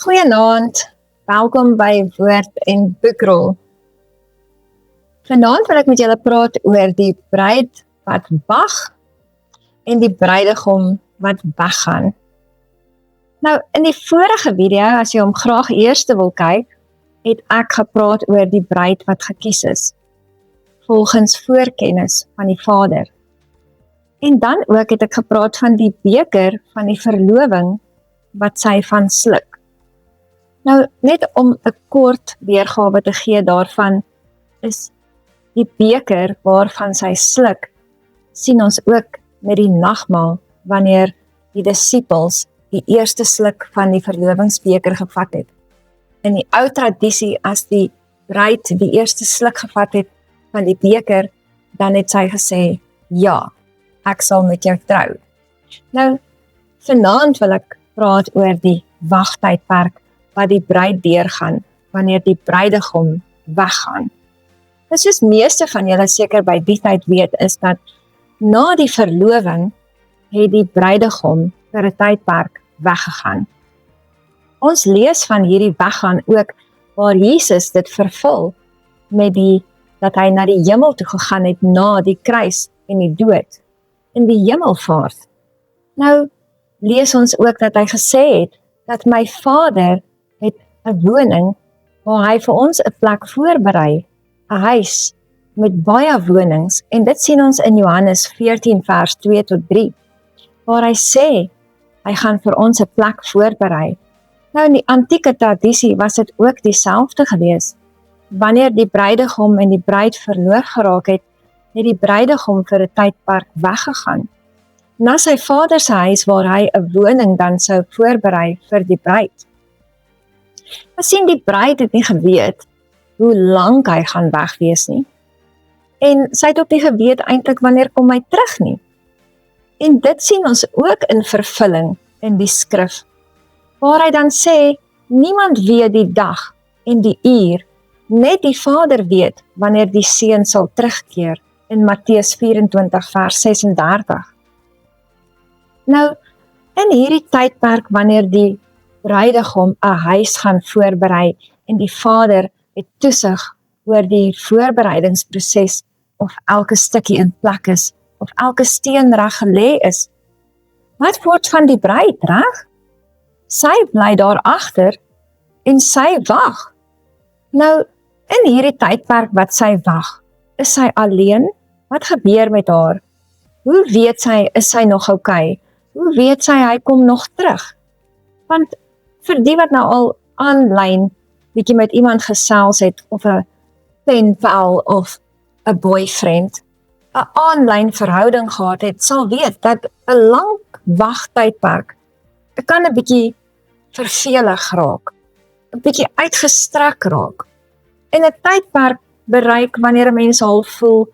Goeienaand, welkom by Woord en Boekrol. Vanaand wil ek met julle praat oor die bruid wat wag en die bruidegom wat weggaan. Nou, in die vorige video, as jy hom graag eers wil kyk, het ek gepraat oor die bruid wat gekies is, volgens voorkennis van die Vader. En dan ook het ek gepraat van die beker van die verloving wat sy van sluk. Nou, net om 'n kort weergawe te gee daarvan, is die beker waarvan sy sluk, sien ons ook met die nagmaal, wanneer die disippels die eerste sluk van die verlovingsbeker gevat het. In die ou tradisie, as die bruid die eerste sluk gevat het van die beker, dan het sy gesê, ja, ek sal met jou trou. Nou, vanaand wil ek praat oor die wagtydperk wat die bruid deurgaan, wanneer die bruidegom weggaan. Nou, soos meeste van julle seker by die tyd weet, is dat na die verloving het die bruidegom vir 'n tydperk weggegaan. Ons lees van hierdie weggaan ook waar Jesus dit vervul met dat hy na die hemel toe gegaan het na die kruis en die dood in die hemelvaart. Nou lees ons ook dat hy gesê het dat my Vader het 'n woning waar hy vir ons 'n plek voorberei, 'n huis met baie wonings, en dit sien ons in Johannes 14 vers 2 tot 3, waar hy sê, hy gaan vir ons 'n plek voorberei. Nou in die antieke tradisie was dit ook dieselfde gewees. Wanneer die bruidegom en die bruid verloof geraak het die bruidegom vir 'n tydperk weggegaan, na sy vader se huis waar hy 'n woning dan sou voorberei vir die bruid. Maar sien, die bruid het nie geweet hoe lank hy gaan weg wees nie. En sy het ook nie geweet eintlik wanneer kom hy terug nie. En dit sien ons ook in vervulling in die skrif, waar hy dan sê, niemand weet die dag en die uur, net die Vader weet wanneer die seun sal terugkeer, in Matteus 24 vers 36. Nou, in hierdie tydperk wanneer die bruidegom 'n huis gaan voorberei en die Vader het toesig oor die voorbereidingsproses, of elke stukkie in plek is, of elke steen reg gelê is. Wat word van die bruid, reg? Sy bly daar agter en sy wag. Nou, in hierdie tydperk wat sy wag, is sy alleen? Wat gebeur met haar? Hoe weet sy, is sy nog oukei? Hoe weet sy, hy kom nog terug? Want vir die wat nou al aanlyn bietjie met iemand gesels het, of 'n penpal of 'n boyfriend, 'n aanlyn verhouding gehad het, sal weet dat 'n lang wagtydperk kan 'n bietjie vervelig raak, 'n bietjie uitgestrek raak, en 'n tydperk bereik wanneer 'n mens al voel,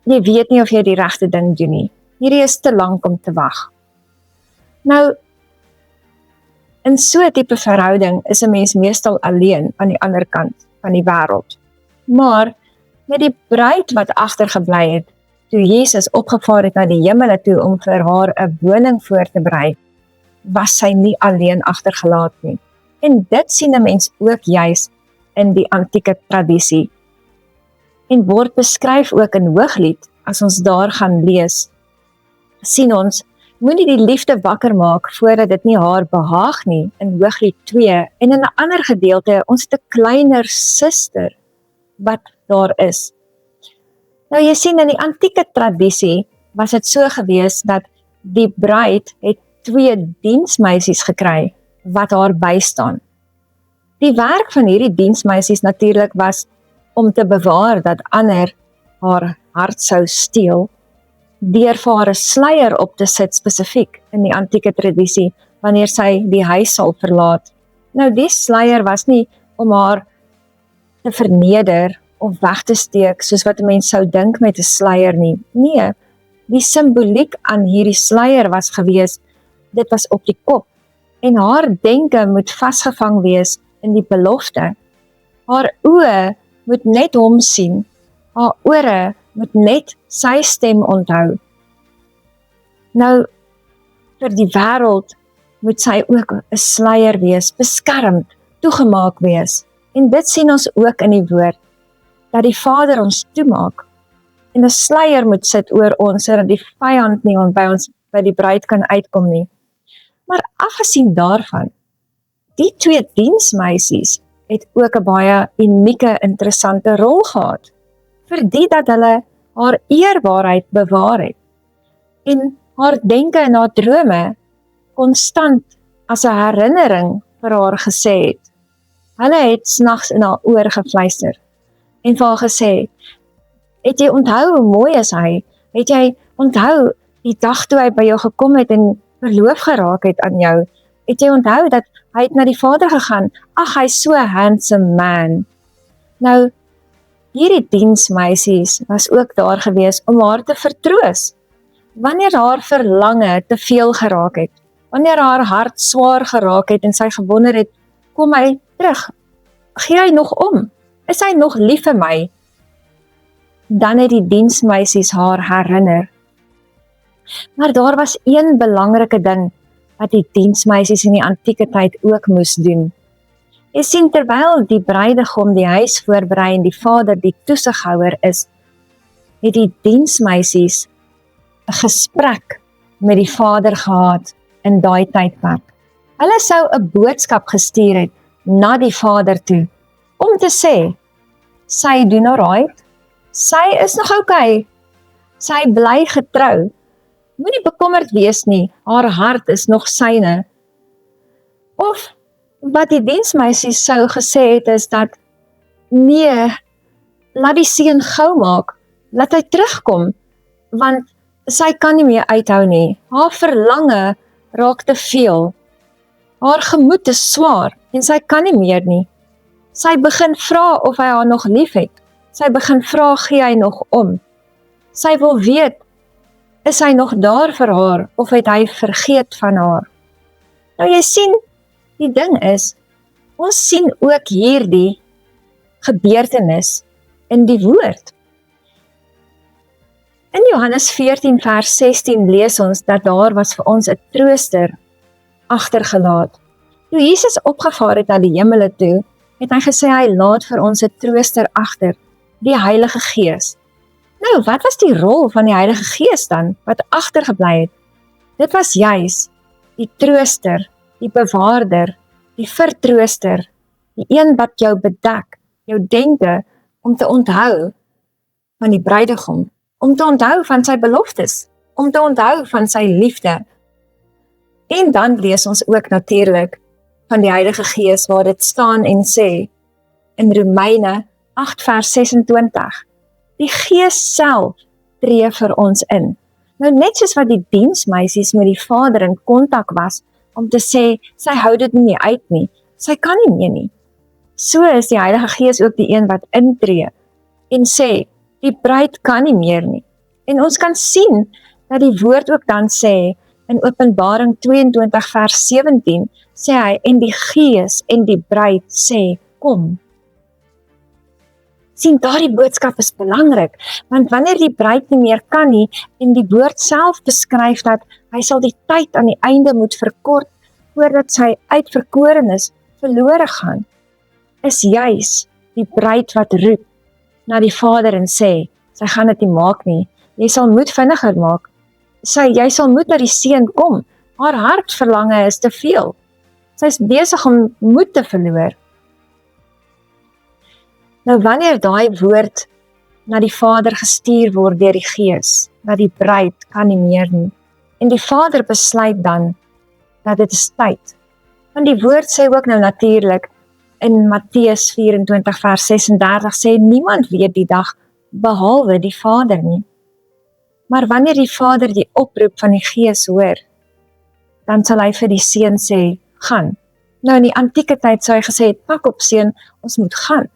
jy weet nie of jy die regte ding doen nie. Hierdie is te lank om te wag. Nou, in so 'n tipe verhouding is 'n mens meestal alleen aan die ander kant van die wêreld. Maar met die bruid wat agtergebly het, toe Jesus opgevaar het na die hemele toe om vir haar 'n woning voor te berei, was sy nie alleen agtergelaat nie. En dit sien 'n mens ook juis in die antieke tradisie. En word beskryf ook in Hooglied, as ons daar gaan lees, sien ons, moenie die liefde wakker maak voordat dit nie haar behaag nie, in Hooglied 2, en in 'n ander gedeelte, ons het 'n kleiner suster wat daar is. Nou jy sien, in die antieke tradisie was dit so gewees dat die bruid het 2 diensmeisies gekry wat haar bystaan. Die werk van hierdie diensmeisies natuurlik was om te bewaar dat ander haar hart sou steel, deur vir haar 'n sluier op te sit spesifiek in die antieke tradisie, wanneer sy die huis sal verlaat. Nou die sluier was nie om haar te verneder of weg te steek, soos wat 'n mens sou dink met 'n sluier nie. Nee, die simboliek aan hierdie sluier was gewees, dit was op die kop, en haar denke moet vasgevang wees in die belofte. Haar oë moet net hom sien, haar ore moet net sy stem onthou. Nou, vir die wêreld moet sy ook 'n sluier wees, beskermd, toegemaak wees. En dit sien ons ook in die woord, dat die Vader ons toemaak, en 'n sluier moet sit oor ons, sodat die vyand nie by die bruid kan uitkom nie. Maar afgesien daarvan, die twee diensmeisies het ook 'n baie unieke, interessante rol gehad, vir die dat hulle haar eerbaarheid bewaar het, en haar denke en haar drome konstant as 'n herinnering vir haar gesê het. Hulle het snags in haar oor gefluister, en vir haar gesê, het jy onthou hoe mooi is hy? Het jy onthou die dag toe hy by jou gekom het en verloof geraak het aan jou? Het jy onthou dat hy het na die Vader gegaan? Ag, hy's so 'n handsome man. Nou, hierdie diensmeisies was ook daar gewees om haar te vertroos, wanneer haar verlange te veel geraak het, wanneer haar hart swaar geraak het en sy gewonder het, kom hy terug? Gee hy nog om? Is hy nog lief vir my? Dan het die diensmeisies haar herinner. Maar daar was een belangrike ding wat die diensmeisies in die antieke tyd ook moes doen. Jy sien, terwyl die bruidegom die huis voorberei en die vader die toesighouer is, het die diensmeisies 'n gesprek met die vader gehad in daai tydperk. Hulle sou 'n boodskap gestuur het na die vader toe, om te sê, sy doen alright, sy is nog okay, sy bly getrou, moenie bekommerd wees nie, haar hart is nog syne. Of wat die diensmeisies sou gesê het is dat, nee, laat die seun gou maak, laat hy terugkom, want sy kan nie meer uithou nie, haar verlange raak te veel, haar gemoed is swaar, en sy kan nie meer nie. Sy begin vra of hy haar nog lief het, sy begin vra, gee hy nog om. Sy wil weet, is hy nog daar vir haar, of het hy vergeet van haar? Nou jy sien, die ding is, ons sien ook hierdie gebeurtenis in die woord. In Johannes 14 vers 16 lees ons dat daar was vir ons 'n trooster agtergelaat. Toe Jesus opgevaar het na die hemele toe, het hy gesê hy laat vir ons 'n trooster agter, die Heilige Gees. Nou, wat was die rol van die Heilige Gees dan, wat agtergebly het? Dit was juis die trooster, die bewaarder, die vertrooster, die een wat jou bedek, jou denke, om te onthou van die bruidegom, om te onthou van sy beloftes, om te onthou van sy liefde. En dan lees ons ook natuurlik van die Heilige Gees waar dit staan en sê, in Romeine 8 vers 26, die Gees self tree vir ons in. Nou net soos wat die diensmeisies met die Vader in kontak was, om te sê, sy hou dit nie meer uit nie, sy kan nie meer nie. So is die Heilige Gees ook die een wat intree, en sê, die bruid kan nie meer nie. En ons kan sien, dat die woord ook dan sê, in Openbaring 22 vers 17, sê hy, en die Gees en die bruid sê, kom. Sien, daardie boodskap is belangrik, want wanneer die bruid nie meer kan nie, en die woord self beskryf dat hy sal die tyd aan die einde moet verkort, voordat sy uitverkorenes verlore gaan, is juis die bruid wat roep na die Vader en sê, sy gaan dit nie maak nie, jy sal moet vinniger maak, jy sal moet na die seun kom, haar hartverlange is te veel, sy is besig om moed te verloor. Nou wanneer daai woord na die Vader gestuur word deur die Gees, dat die bruid kan nie meer nie, en die Vader besluit dan, dat dit is tyd. Want die woord sê ook nou natuurlik, in Matteus 24 vers 36 sê, niemand weet die dag, behalwe die Vader nie. Maar wanneer die Vader die oproep van die Gees hoor, dan sal hy vir die seun sê, gaan. Nou in die antieke tyd sou hy gesê, pak op seun, ons moet gaan.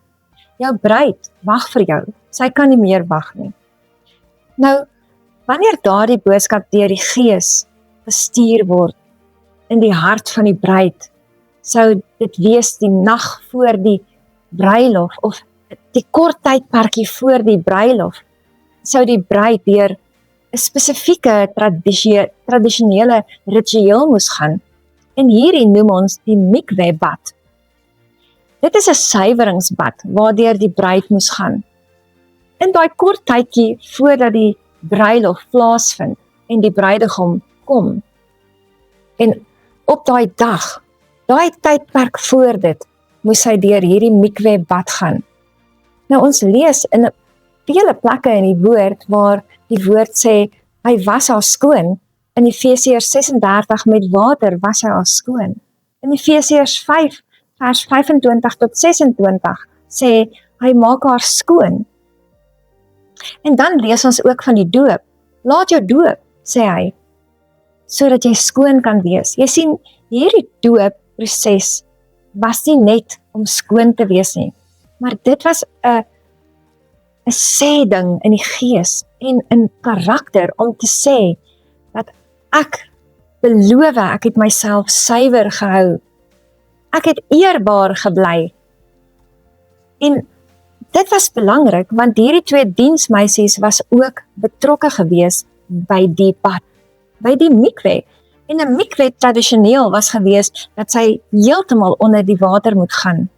Jou bruid wag vir jou, sy kan nie meer wag nie. Nou, wanneer daardie boodskap deur die Gees gestuur word in die hart van die bruid, sou dit wees die nag voor die bruilof, of die kort tydperkie voor die bruilof, sou die bruid deur 'n spesifieke tradisionele ritueel moes gaan, En hierdie noem ons die mikwe-bad. Dit is 'n suiweringsbad waardeur die bruid moes gaan. In daai kort tydjie voordat die bruilof plaasvind en die bruidegom kom. En op daai dag, daai tydperk voor dit, moes hy deur hierdie mikwe-bad gaan. Nou ons lees in vele plekke in die woord waar die woord sê, hy was haar skoon. In Efesiërs 36 met water was hy haar skoon. In Efesiërs 5 vers 25 tot 26 sê, hy maak haar skoon. En dan lees ons ook van die doop. Laat jou doop, sê hy, sodat jy skoon kan wees. Jy sien, hierdie doopproses was nie net om skoon te wees nie, maar dit was 'n sê ding in die gees en in karakter om te sê dat ek beloof, ek het myself suiwer gehou. Ek het eerbaar gebly. En dit was belangrik, want hierdie twee diensmeisies was ook betrokke gewees by die bad, by die mikwe. En 'n mikwe tradisioneel was gewees dat sy heeltemal onder die water moet gaan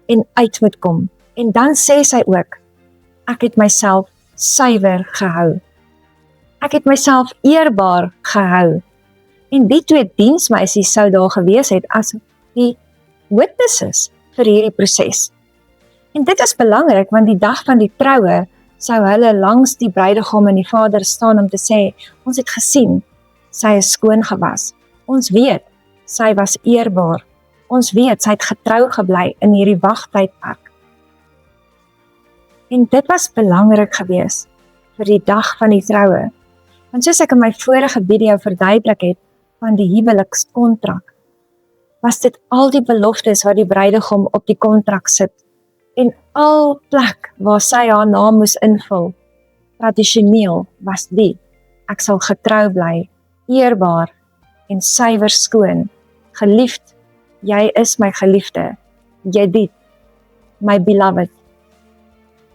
en uit moet kom. En dan sê sy ook, ek het myself suiwer gehou. Ek het myself eerbaar gehou. En die twee diensmeisies sou daar gewees het as die witnesses vir hierdie proses. En dit is belangrik, want die dag van die troue sou hulle langs die bruidegom en die vader staan om te sê, ons het gesien, sy is skoon gewas. Ons weet, sy was eerbaar. Ons weet, sy het getrou gebly in hierdie wagtydperk. En dit was belangrik gewees vir die dag van die troue. Want soos ek in my vorige video verduidelik het, van die huwelikskontrak, was dit al die beloftes wat die bruidegom op die kontrak sit, en al plek waar sy haar naam moes invul, tradisioneel was die, ek sal getrou bly, eerbaar en suiwer skoon, geliefd, jy is my geliefde, Judith, my beloved.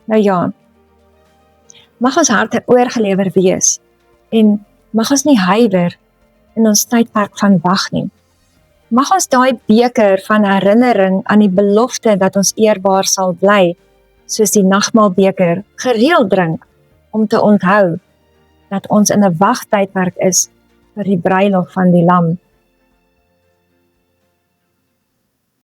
Nou ja, mag ons harte oorgelewer wees, en mag ons nie huiwer in ons tydperk van wag nie. Mag ons daai beker van herinnering aan die belofte dat ons eerbaar sal bly, soos die nagmaalbeker, gereeld drink, om te onthou dat ons in 'n wagtydperk is vir die bruilof van die Lam.